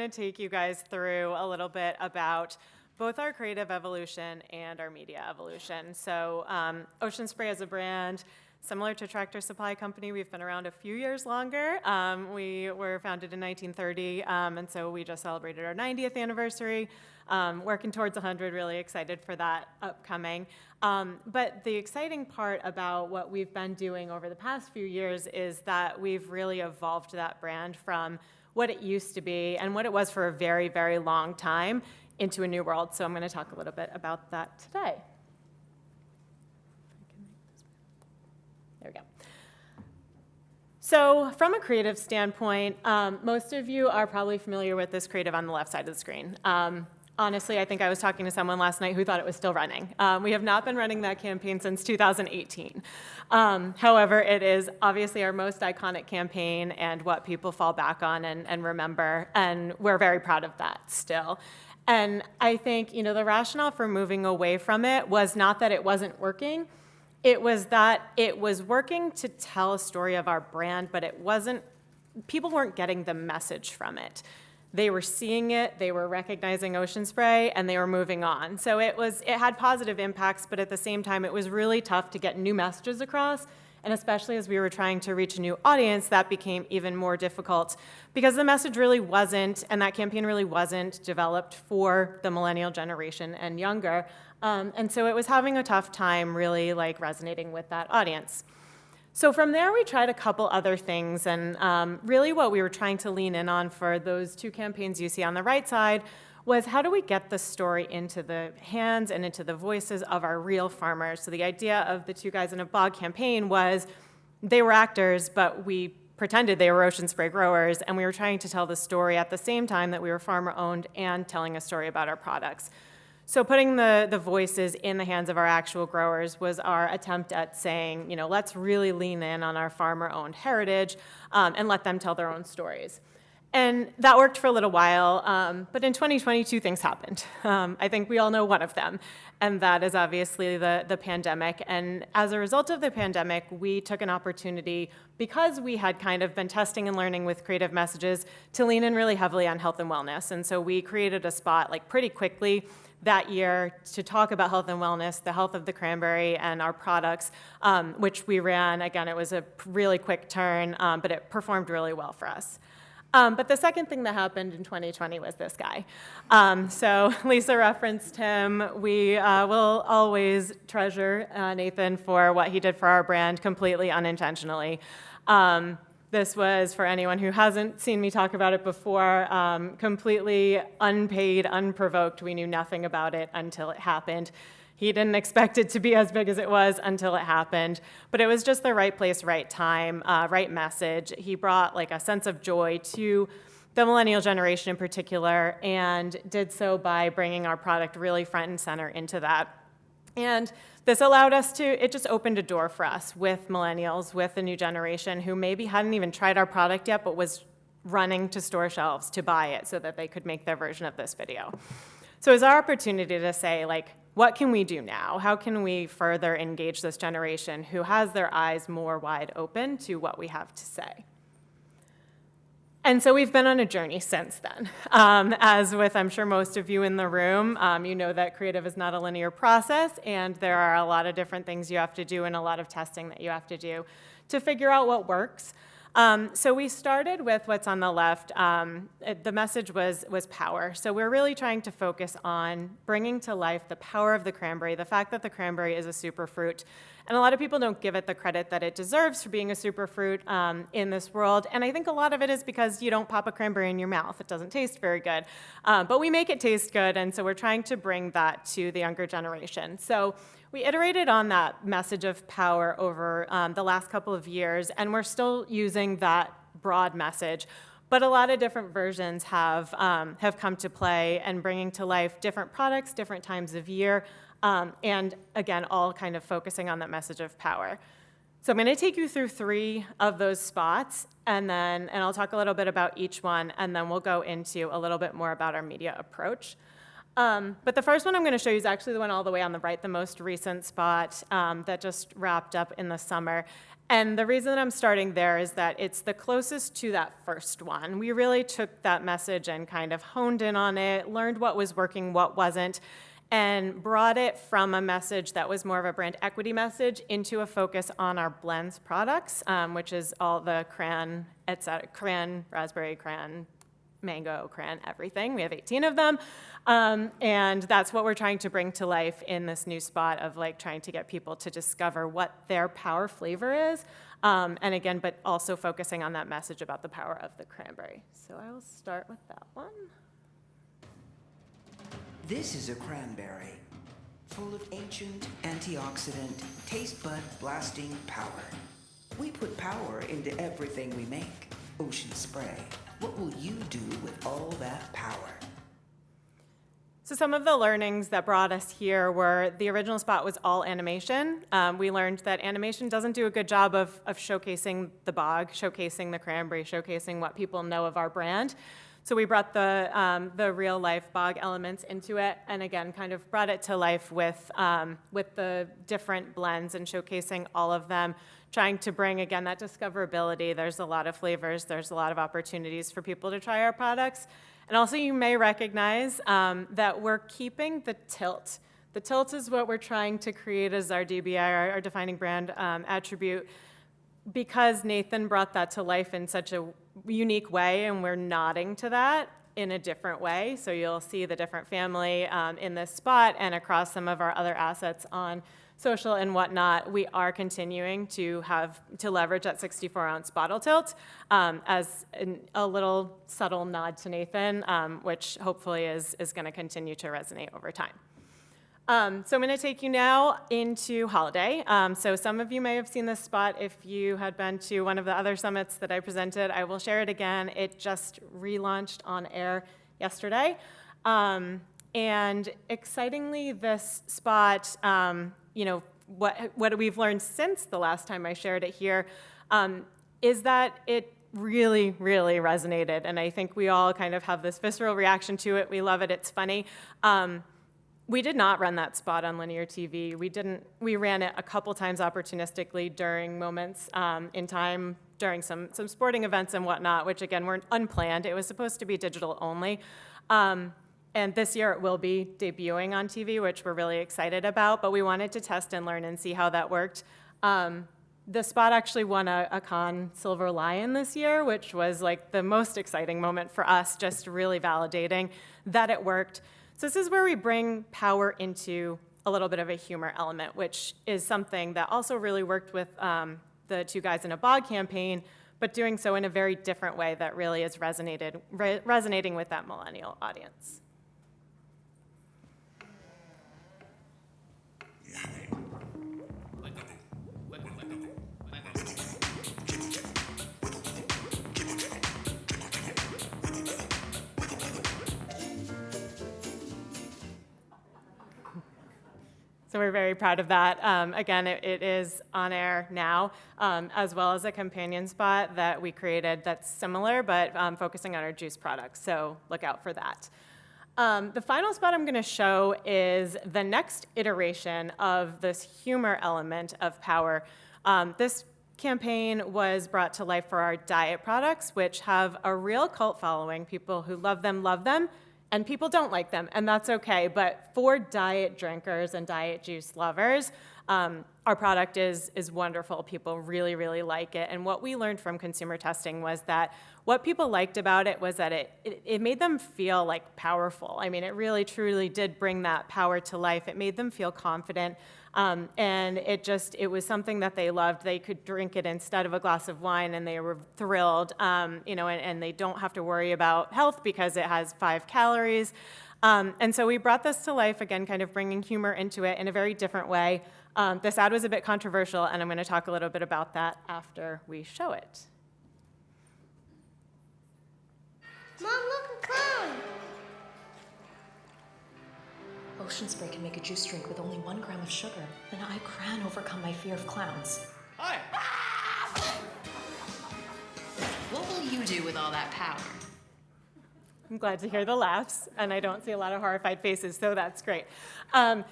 to take you guys through a little bit about both our creative evolution and our media evolution. So Ocean Spray as a brand, similar to Tractor Supply Company, we've been around a few years longer. We were founded in 1930, and so we just celebrated our 90th anniversary, working towards 100, really excited for that upcoming. But the exciting part about what we've been doing over the past few years is that we've really evolved that brand from what it used to be and what it was for a very, very long time into a new world. So I'm going to talk a little bit about that today. There we go. So from a creative standpoint, most of you are probably familiar with this creative on the left side of the screen. Honestly, I think I was talking to someone last night who thought it was still running. We have not been running that campaign since 2018. However, it is obviously our most iconic campaign and what people fall back on and remember, and we're very proud of that still. And I think, the rationale for moving away from it was not that it wasn't working, it was that it was working to tell a story of our brand, but people weren't getting the message from it. They were seeing it, they were recognizing Ocean Spray, and they were moving on. So it had positive impacts, but at the same time, it was really tough to get new messages across, and especially as we were trying to reach a new audience, that became even more difficult because the message really wasn't, and that campaign really wasn't developed for the millennial generation and younger. And so it was having a tough time really resonating with that audience. So from there, we tried a couple other things, and really what we were trying to lean in on for those two campaigns you see on the right side was how do we get the story into the hands and into the voices of our real farmers. So the idea of the Two Guys in a Bog campaign was they were actors, but we pretended they were Ocean Spray growers, and we were trying to tell the story at the same time that we were farmer-owned and telling a story about our products. So putting the voices in the hands of our actual growers was our attempt at saying, let's really lean in on our farmer-owned heritage and let them tell their own stories. And that worked for a little while, but in 2022, things happened. I think we all know one of them, and that is obviously the pandemic. And as a result of the pandemic, we took an opportunity, because we had kind of been testing and learning with creative messages, to lean in really heavily on health and wellness. And so we created a spot pretty quickly that year to talk about health and wellness, the health of the cranberry and our products, which we ran. Again, it was a really quick turn, but it performed really well for us. But the second thing that happened in 2020 was this guy. So Lisa referenced him. We will always treasure Nathan for what he did for our brand completely unintentionally. This was, for anyone who hasn't seen me talk about it before, completely unpaid, unprovoked. We knew nothing about it until it happened. He didn't expect it to be as big as it was until it happened, but it was just the right place, right time, right message. He brought a sense of joy to the millennial generation in particular, and did so by bringing our product really front and center into that. And this allowed us it just opened a door for us with millennials, with the new generation who maybe hadn't even tried our product yet, but was running to store shelves to buy it so that they could make their version of this video. So it was our opportunity to say, what can we do now? How can we further engage this generation who has their eyes more wide open to what we have to say? And so we've been on a journey since then. As with, I'm sure, most of you in the room, you know that creative is not a linear process, and there are a lot of different things you have to do and a lot of testing that you have to do to figure out what works. So we started with what's on the left. The message was power. So we're really trying to focus on bringing to life the power of the cranberry, the fact that the cranberry is a superfruit. And a lot of people don't give it the credit that it deserves for being a superfruit in this world. And I think a lot of it is because you don't pop a cranberry in your mouth. It doesn't taste very good. But we make it taste good, and so we're trying to bring that to the younger generation. So we iterated on that message of power over the last couple of years, and we're still using that broad message. But a lot of different versions have come to play and bringing to life different products, different times of year, and again, all kind of focusing on that message of power. So I'm going to take you through 3 of those spots, and I'll talk a little bit about each one, and then we'll go into a little bit more about our media approach. But the first one I'm going to show you is actually the one all the way on the right, the most recent spot that just wrapped up in the summer. And the reason that I'm starting there is that it's the closest to that first one. We really took that message and kind of honed in on it, learned what was working, what wasn't, and brought it from a message that was more of a brand equity message into a focus on our blends products, which is all the cran, cran, raspberry, cran, mango, cran, everything. We have 18 of them. And that's what we're trying to bring to life in this new spot of like trying to get people to discover what their power flavor is. And again, but also focusing on that message about the power of the cranberry. So I will start with that one. This is a cranberry, full of ancient, antioxidant, taste bud blasting power. We put power into everything we make. Ocean Spray. What will you do with all that power? So some of the learnings that brought us here were the original spot was all animation. We learned that animation doesn't do a good job of showcasing the bog, showcasing the cranberry, showcasing what people know of our brand. So we brought the real life bog elements into it, and again, kind of brought it to life with the different blends and showcasing all of them, trying to bring, again, that discoverability. There's a lot of flavors. There's a lot of opportunities for people to try our products. And also you may recognize that we're keeping the tilt. The tilt is what we're trying to create as our DBI, our defining brand attribute, because Nathan brought that to life in such a unique way, and we're nodding to that in a different way. So you'll see the different family in this spot and across some of our other assets on social and whatnot. We are continuing to leverage that 64-ounce bottle tilt as a little subtle nod to Nathan, which hopefully is going to continue to resonate over time. So I'm going to take you now into holiday. So some of you may have seen this spot if you had been to one of the other summits that I presented. I will share it again. It just relaunched on air yesterday. And excitingly, this spot, what we've learned since the last time I shared it here is that it really, really resonated. And I think we all kind of have this visceral reaction to it. We love it. It's funny. We did not run that spot on linear TV. We ran it a couple times opportunistically during moments in time, during some sporting events and whatnot, which again, weren't unplanned. It was supposed to be digital only. And this year it will be debuting on TV, which we're really excited about, but we wanted to test and learn and see how that worked. The spot actually won a Cannes Silver Lion this year, which was like the most exciting moment for us, just really validating that it worked. So this is where we bring power into a little bit of a humor element, which is something that also really worked with the Two Guys in a Bog campaign, but doing so in a very different way that really is resonating with that millennial audience. So we're very proud of that. Again, it is on air now, as well as a companion spot that we created that's similar, but focusing on our juice products. So look out for that. The final spot I'm going to show is the next iteration of this humor element of power. This campaign was brought to life for our diet products, which have a real cult following. People who love them, and people don't like them, and that's okay. But for diet drinkers and diet juice lovers, our product is wonderful. People really, really like it. And what we learned from consumer testing was that what people liked about it was that it made them feel like powerful. I mean, it really, truly did bring that power to life. It made them feel confident. And it was something that they loved. They could drink it instead of a glass of wine, and they were thrilled, and they don't have to worry about health because it has 5 calories. And so we brought this to life, again, kind of bringing humor into it in a very different way. This ad was a bit controversial, and I'm going to talk a little bit about that after we show it. Mom, look, a clown! Ocean Spray can make a juice drink with only 1 gram of sugar, and I can overcome my fear of clowns. Hi! What will you do with all that power? I'm glad to hear the laughs, and I don't see a lot of horrified faces, so that's great. Again,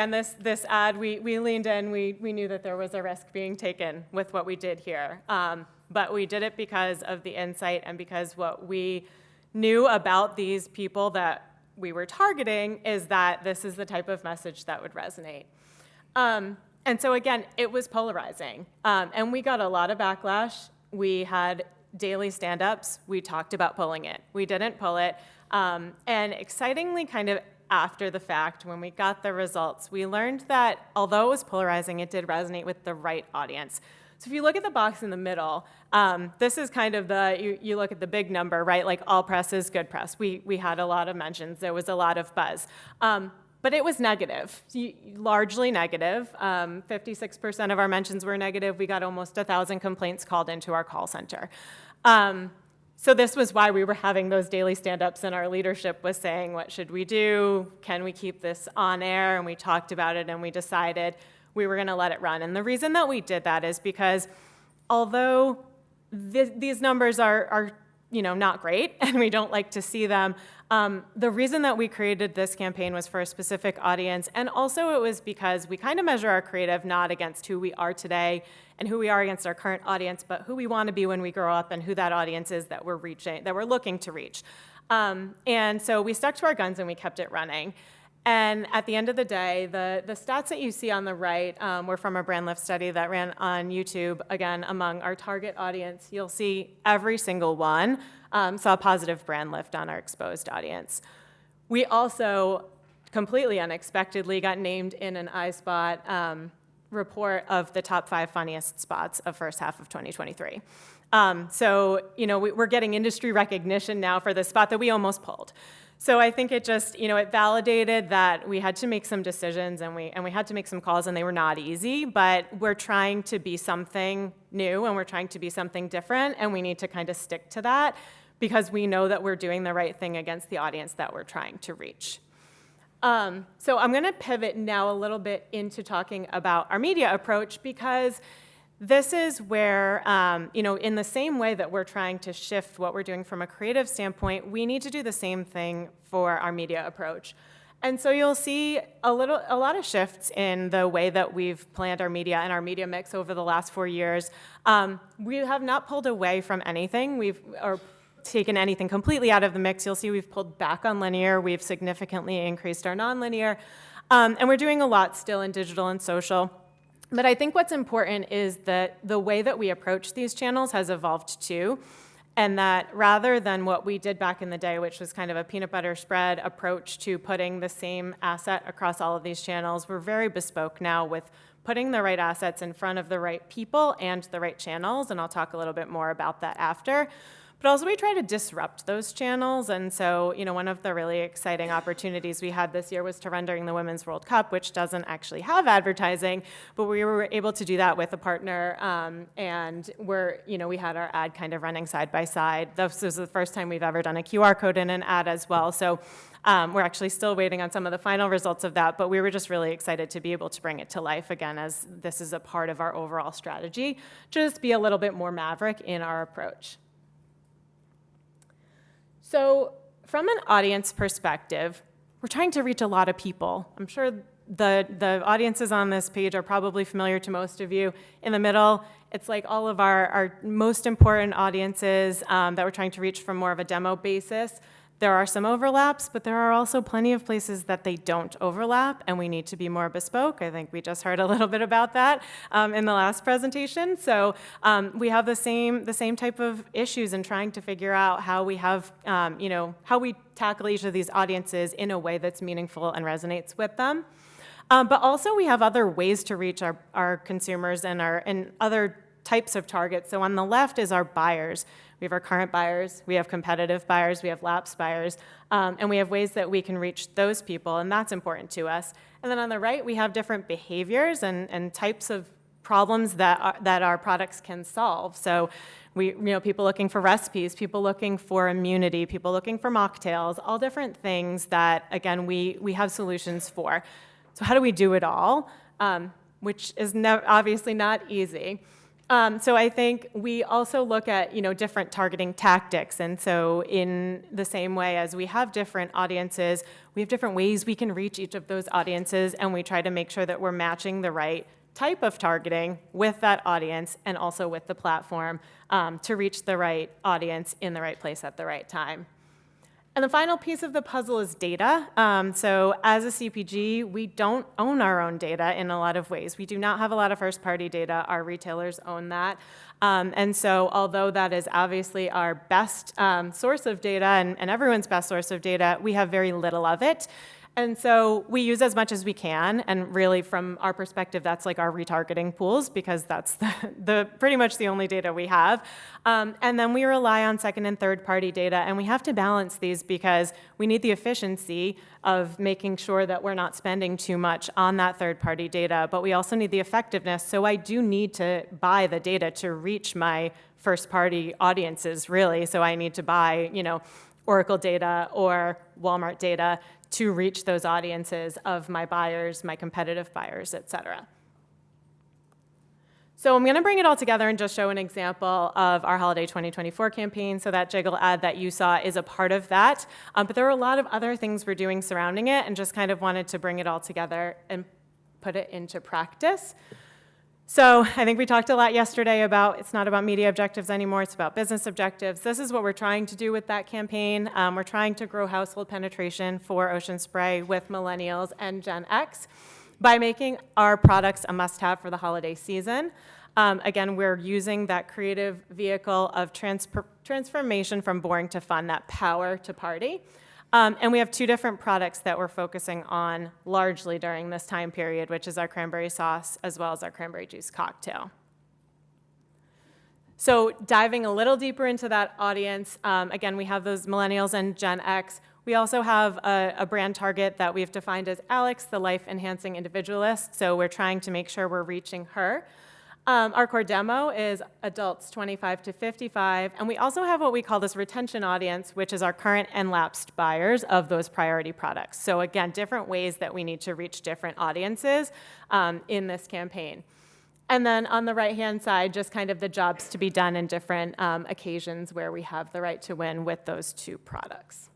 this ad, we leaned in, we knew that there was a risk being taken with what we did here. But we did it because of the insight and because what we knew about these people that we were targeting is that this is the type of message that would resonate. And so again, it was polarizing. And we got a lot of backlash. We had daily stand-ups. We talked about pulling it. We didn't pull it. And excitingly, kind of after the fact, when we got the results, we learned that although it was polarizing, it did resonate with the right audience. So if you look at the box in the middle, this is kind of you look at the big number, right? Like all press is good press. We had a lot of mentions. There was a lot of buzz. But it was negative, largely negative. 56% of our mentions were negative. We got almost 1,000 complaints called into our call center. So this was why we were having those daily stand-ups, and our leadership was saying, what should we do? Can we keep this on air? And we talked about it, and we decided we were going to let it run. And the reason that we did that is because although these numbers are not great, and we don't like to see them, the reason that we created this campaign was for a specific audience, and also it was because we kind of measure our creative not against who we are today and who we are against our current audience, but who we want to be when we grow up and who that audience is that we're reaching, that we're looking to reach. And so we stuck to our guns and we kept it running. And at the end of the day, the stats that you see on the right were from a brand lift study that ran on YouTube. Again, among our target audience, you'll see every single one saw positive brand lift on our exposed audience. We also, completely unexpectedly, got named in an iSpot report of the top 5 funniest spots of first half of 2023. We're getting industry recognition now for the spot that we almost pulled. So I think it just, it validated that we had to make some decisions and we had to make some calls, and they were not easy, but we're trying to be something new and we're trying to be something different, and we need to kind of stick to that because we know that we're doing the right thing against the audience that we're trying to reach. So I'm going to pivot now a little bit into talking about our media approach, because this is where, in the same way that we're trying to shift what we're doing from a creative standpoint, we need to do the same thing for our media approach. And so you'll see a lot of shifts in the way that we've planned our media and our media mix over the last 4 years. We have not pulled away from anything. Or taken anything completely out of the mix. You'll see we've pulled back on linear. We've significantly increased our nonlinear. And we're doing a lot still in digital and social. But I think what's important is that the way that we approach these channels has evolved too, and that rather than what we did back in the day, which was kind of a peanut butter spread approach to putting the same asset across all of these channels, we're very bespoke now with putting the right assets in front of the right people and the right channels, and I'll talk a little bit more about that after. But also we try to disrupt those channels, and so one of the really exciting opportunities we had this year was to run during the Women's World Cup, which doesn't actually have advertising, but we were able to do that with a partner, and we had our ad kind of running side by side. This was the first time we've ever done a QR code in an ad as well, so we're actually still waiting on some of the final results of that, but we were just really excited to be able to bring it to life again, as this is a part of our overall strategy, just be a little bit more maverick in our approach. So from an audience perspective, we're trying to reach a lot of people. I'm sure the audiences on this page are probably familiar to most of you. In the middle, it's like all of our most important audiences that we're trying to reach from more of a demo basis. There are some overlaps, but there are also plenty of places that they don't overlap, and we need to be more bespoke. I think we just heard a little bit about that in the last presentation. So we have the same type of issues in trying to figure out how we have, how we tackle each of these audiences in a way that's meaningful and resonates with them. But also we have other ways to reach our consumers and other types of targets. So on the left is our buyers. We have our current buyers, we have competitive buyers, we have lapsed buyers, and we have ways that we can reach those people, and that's important to us. And then on the right, we have different behaviors and types of problems that our products can solve. So people looking for recipes, people looking for immunity, people looking for mocktails, all different things that, again, we have solutions for. So how do we do it all? Which is obviously not easy. So I think we also look at, different targeting tactics. And so in the same way as we have different audiences, we have different ways we can reach each of those audiences, and we try to make sure that we're matching the right type of targeting with that audience and also with the platform to reach the right audience in the right place at the right time. And the final piece of the puzzle is data. So as a CPG, we don't own our own data in a lot of ways. We do not have a lot of first-party data. Our retailers own that. And so although that is obviously our best source of data and everyone's best source of data, we have very little of it. And so we use as much as we can, and really from our perspective, that's like our retargeting pools, because that's the pretty much the only data we have. And then we rely on second and third party data, and we have to balance these because we need the efficiency of making sure that we're not spending too much on that third party data, but we also need the effectiveness. So I do need to buy the data to reach my first party audiences, really. So I need to buy, Oracle data or Walmart data to reach those audiences of my buyers, my competitive buyers, et cetera. So I'm going to bring it all together and just show an example of our holiday 2024 campaign. So that jiggle ad that you saw is a part of that. But there are a lot of other things we're doing surrounding it, and just kind of wanted to bring it all together and put it into practice. So I think we talked a lot yesterday about it's not about media objectives anymore, it's about business objectives. This is what we're trying to do with that campaign. We're trying to grow household penetration for Ocean Spray with millennials and Gen X by making our products a must-have for the holiday season. Again, we're using that creative vehicle of transformation from boring to fun, that power to party. And we have two different products that we're focusing on largely during this time period, which is our cranberry sauce as well as our cranberry juice cocktail. So diving a little deeper into that audience, again, we have those millennials and Gen X. We also have a brand target that we've defined as Alex, the life-enhancing individualist. So we're trying to make sure we're reaching her. Our core demo is adults 25 to 55, and we also have what we call this retention audience, which is our current and lapsed buyers of those priority products. So again, different ways that we need to reach different audiences in this campaign. And then on the right-hand side, just kind of the jobs to be done in different occasions where we have the right to win with those two products.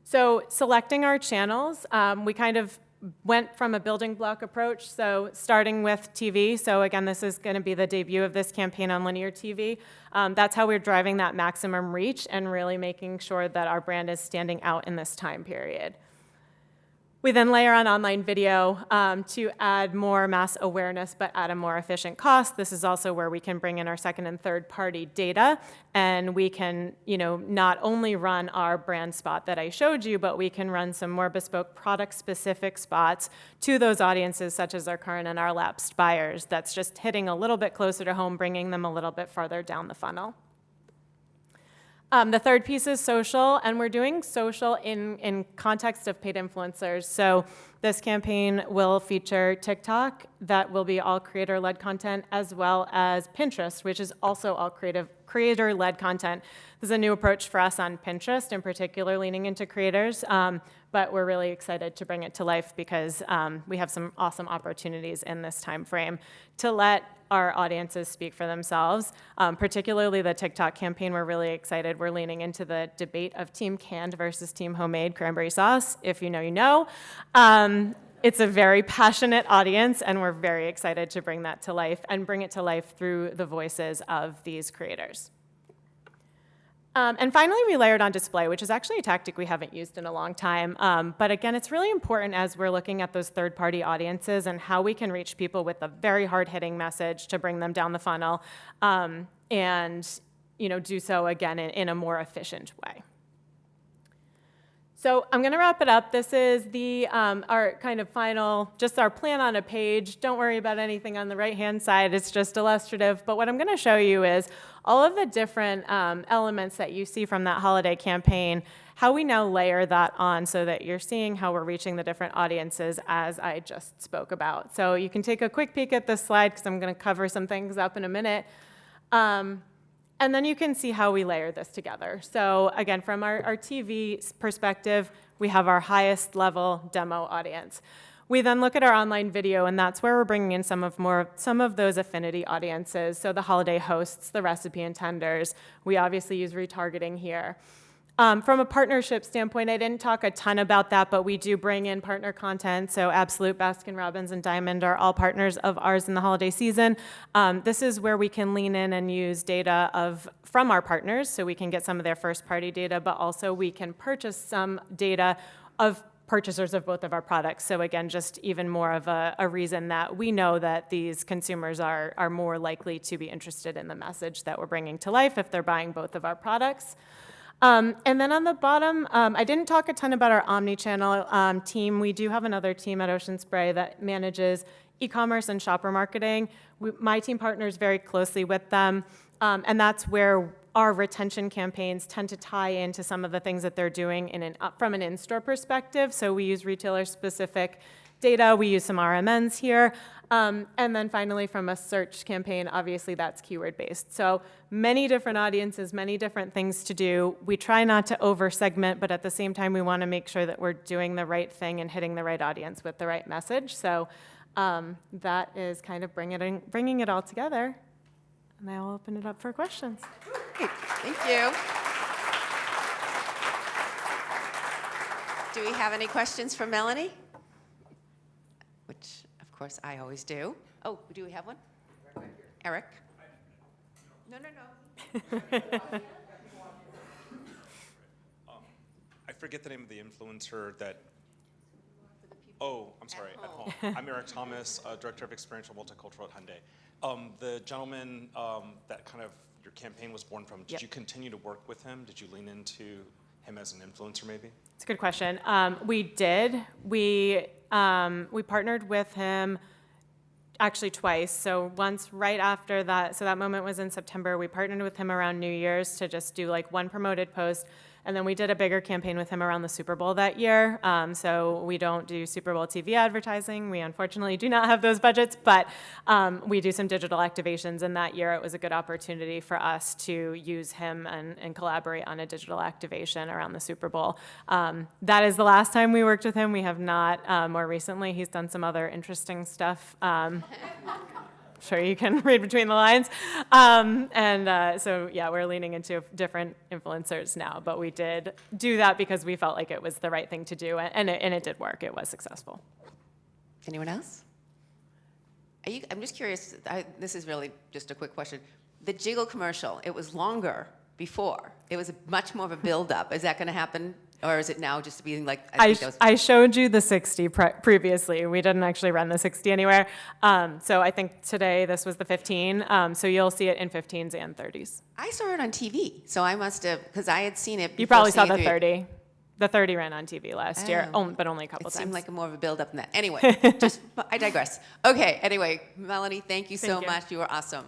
So selecting our channels, we kind of went from a building block approach, so starting with TV. So again, this is going to be the debut of this campaign on linear TV. That's how we're driving that maximum reach and really making sure that our brand is standing out in this time period. We then layer on online video to add more mass awareness, but at a more efficient cost. This is also where we can bring in our second and third party data, and we can, not only run our brand spot that I showed you, but we can run some more bespoke product-specific spots to those audiences, such as our current and our lapsed buyers. That's just hitting a little bit closer to home, bringing them a little bit farther down the funnel. The third piece is social, and we're doing social in context of paid influencers. So this campaign will feature TikTok, that will be all creator-led content, as well as Pinterest, which is also all creator-led content. This is a new approach for us on Pinterest, in particular leaning into creators, but we're really excited to bring it to life because we have some awesome opportunities in this time frame to let our audiences speak for themselves, particularly the TikTok campaign. We're really excited. We're leaning into the debate of team canned versus team homemade cranberry sauce. If you know, you know. It's a very passionate audience, and we're very excited to bring that to life and bring it to life through the voices of these creators. And finally, we layered on display, which is actually a tactic we haven't used in a long time. But again, it's really important as we're looking at those third-party audiences and how we can reach people with a very hard-hitting message to bring them down the funnel and do so, again, in a more efficient way. So I'm going to wrap it up. This is our kind of final, just our plan on a page. Don't worry about anything on the right-hand side. It's just illustrative. But what I'm going to show you is all of the different elements that you see from that holiday campaign, how we now layer that on so that you're seeing how we're reaching the different audiences as I just spoke about. So you can take a quick peek at this slide because I'm going to cover some things up in a minute. And then you can see how we layer this together. So again, from our TV perspective, we have our highest level demo audience. We then look at our online video, and that's where we're bringing in some of those affinity audiences. So the holiday hosts, the recipe intenders. We obviously use retargeting here. From a partnership standpoint, I didn't talk a ton about that, but we do bring in partner content. So Absolute, Baskin-Robbins, and Diamond are all partners of ours in the holiday season. This is where we can lean in and use data from our partners, so we can get some of their first-party data, but also we can purchase some data of purchasers of both of our products. So again, just even more of a reason that we know that these consumers are more likely to be interested in the message that we're bringing to life if they're buying both of our products. And then on the bottom, I didn't talk a ton about our omni-channel team. We do have another team at Ocean Spray that manages e-commerce and shopper marketing. My team partners very closely with them, and that's where our retention campaigns tend to tie into some of the things that they're doing from an in-store perspective. So we use retailer-specific data. We use some RMNs here. And then finally, from a search campaign, obviously that's keyword-based. So many different audiences, many different things to do. We try not to over-segment, but at the same time, we want to make sure that we're doing the right thing and hitting the right audience with the right message. So that is kind of bringing it all together. And I will open it up for questions. Great. Thank you. Do we have any questions for Melanie? Which, of course, I always do. Oh, do we have one? Eric? No. I forget the name of the influencer that. Oh, I'm sorry, at home. I'm Eric Thomas, Director of Experiential Multicultural at Hyundai. The gentleman that kind of your campaign was born from, did you continue to work with him? Did you lean into him as an influencer maybe? It's a good question. We did. We partnered with him actually twice. So once right after that, so that moment was in September, we partnered with him around New Year's to just do like one promoted post. And then we did a bigger campaign with him around the Super Bowl that year. So we don't do Super Bowl TV advertising. We unfortunately do not have those budgets, but we do some digital activations. And that year it was a good opportunity for us to use him and collaborate on a digital activation around the Super Bowl. That is the last time we worked with him. We have not more recently. He's done some other interesting stuff. Sure you can read between the lines. So yeah, we're leaning into different influencers now, but we did do that because we felt like it was the right thing to do, and it did work. It was successful. Anyone else? I'm just curious, this is really just a quick question. The Jiggle commercial, it was longer before. It was much more of a build-up. Is that going to happen? Or is it now just being like... I showed you the 60 previously. We didn't actually run the 60 anywhere. So I think today this was the 15. So you'll see it in 15s and 30s. I saw it on TV, so I must have, because I had seen it before. You probably saw seeing the it 30. The 30 ran on TV last year, but only a couple It times. seemed like more of a build-up than that. Anyway, I digress. Okay, anyway, Melanie, thank you so much. You were awesome.